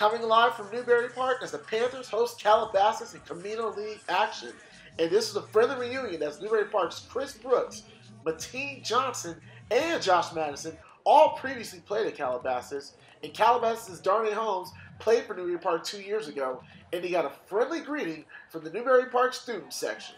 Coming live from Newbury Park as the Panthers host Calabasas in Camino League action. And this is a friendly reunion as Newbury Park's Chris Brooks, Mateen Johnson, and Josh Madison all previously played at Calabasas. And Calabasas' Darnay Holmes played for Newbury Park 2 years ago, and he got a friendly greeting from the Newbury Park student section.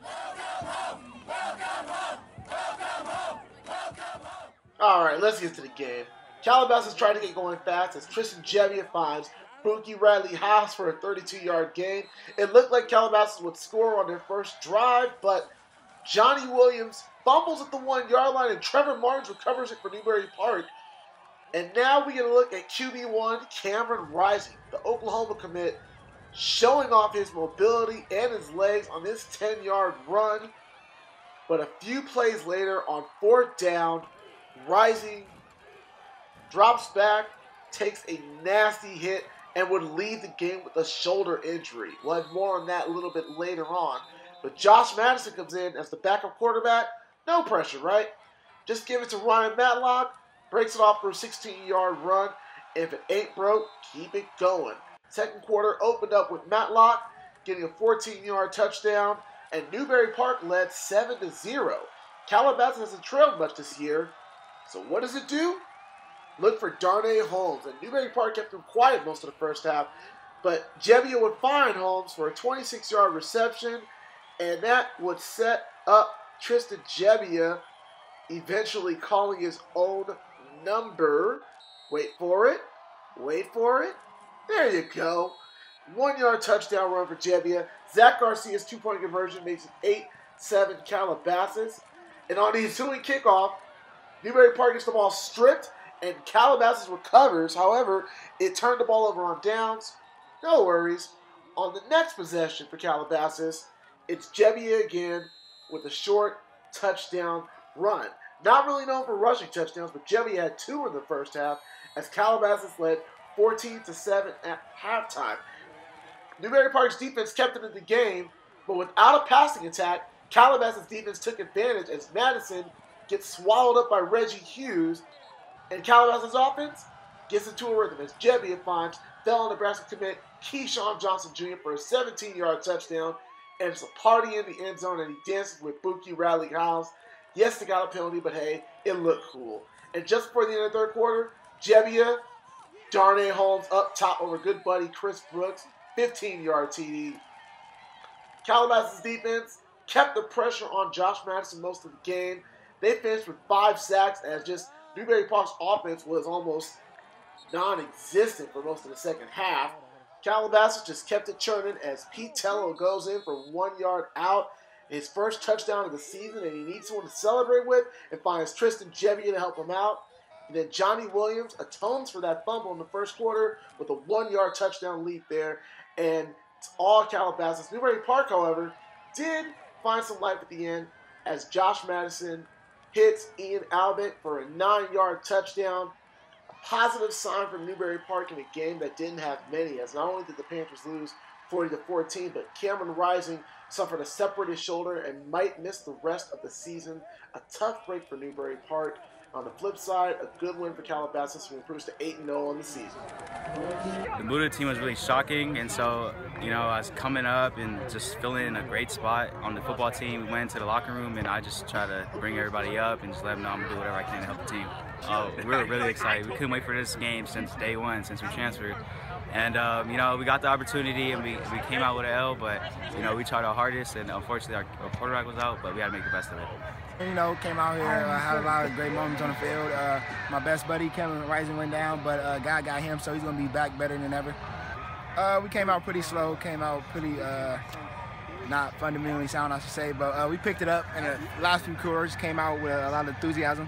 Welcome home! Welcome home! Welcome home! Welcome home! Alright, let's get to the game. Calabasas tried to get going fast as Tristan Jebbia finds Bookie Riley Haas for a 32-yard gain. It looked like Calabasas would score on their first drive, but Johnny Williams fumbles at the 1-yard line and Trevor Martins recovers it for Newbury Park. And now we get a look at QB1 Cameron Rising, the Oklahoma commit, showing off his mobility and his legs on this 10-yard run. But a few plays later on 4th down, Rising drops back, takes a nasty hit, and would leave the game with a shoulder injury. We'll have more on that a little bit later on. But Josh Madison comes in as the backup quarterback. No pressure, right? Just give it to Ryan Matlock, breaks it off for a 16-yard run. If it ain't broke, keep it going. Second quarter opened up with Matlock getting a 14-yard touchdown, and Newbury Park led 7-0. Calabasas hasn't trailed much this year, so what does it do? Look for Darnay Holmes, and Newbury Park kept him quiet most of the first half, but Jebbia would find Holmes for a 26-yard reception, and that would set up Tristan Jebbia eventually calling his own number. Wait for it. Wait for it. There you go. 1-yard touchdown run for Jebbia. Zach Garcia's 2-point conversion makes it 8-7 Calabasas. And on the ensuing kickoff, Newbury Park gets the ball stripped, and Calabasas recovers. However, it turned the ball over on downs. No worries. On the next possession for Calabasas, it's Jebbia again with a short touchdown run. Not really known for rushing touchdowns, but Jebbia had 2 in the first half as Calabasas led 14-7 at halftime. Newbury Park's defense kept it in the game, but without a passing attack, Calabasas' defense took advantage as Madison gets swallowed up by Reggie Hughes, and Calabasas' offense gets into a rhythm as Jebbia finds fellow Nebraska commit Keyshawn Johnson Jr. for a 17-yard touchdown, and it's a party in the end zone, and he dances with Bookie Riley Haas. Yes, they got a penalty, but hey, it looked cool. And just before the end of the third quarter, Jebbia, Darnay Holmes up top over good buddy Chris Brooks, 15-yard TD. Calabasas' defense kept the pressure on Josh Madison most of the game. They finished with 5 sacks as just Newbury Park's offense was almost non-existent for most of the second half. Calabasas just kept it churning as Pete Tello goes in for 1 yard out. His first touchdown of the season, and he needs someone to celebrate with and finds Tristan Jebbia to help him out. And then Johnny Williams atones for that fumble in the first quarter with a 1-yard touchdown lead there. And it's all Calabasas. Newbury Park, however, did find some life at the end as Josh Madison hits Ian Albert for a 9-yard touchdown. A positive sign from Newbury Park in a game that didn't have many, as not only did the Panthers lose 40-14, but Cameron Rising suffered a separated shoulder and might miss the rest of the season. A tough break for Newbury Park. On the flip side, a good win for Calabasas, who improves to 8-0 on the season. The mood of the team was really shocking, and so, I was coming up and just feeling in a great spot on the football team. We went into the locker room, and I just try to bring everybody up and just let them know I'm going to do whatever I can to help the team. We were really excited. We couldn't wait for this game since day one, since we transferred. And, we got the opportunity, and we came out with an L, but, we tried our hardest, and unfortunately our quarterback was out, but we had to make the best of it. Came out here, had a lot of great moments on the field. My best buddy, Cameron Rising, went down, but God got him, so he's going to be back better than ever. We came out pretty slow, pretty not fundamentally sound, I should say, but we picked it up, and the last few quarters came out with a lot of enthusiasm.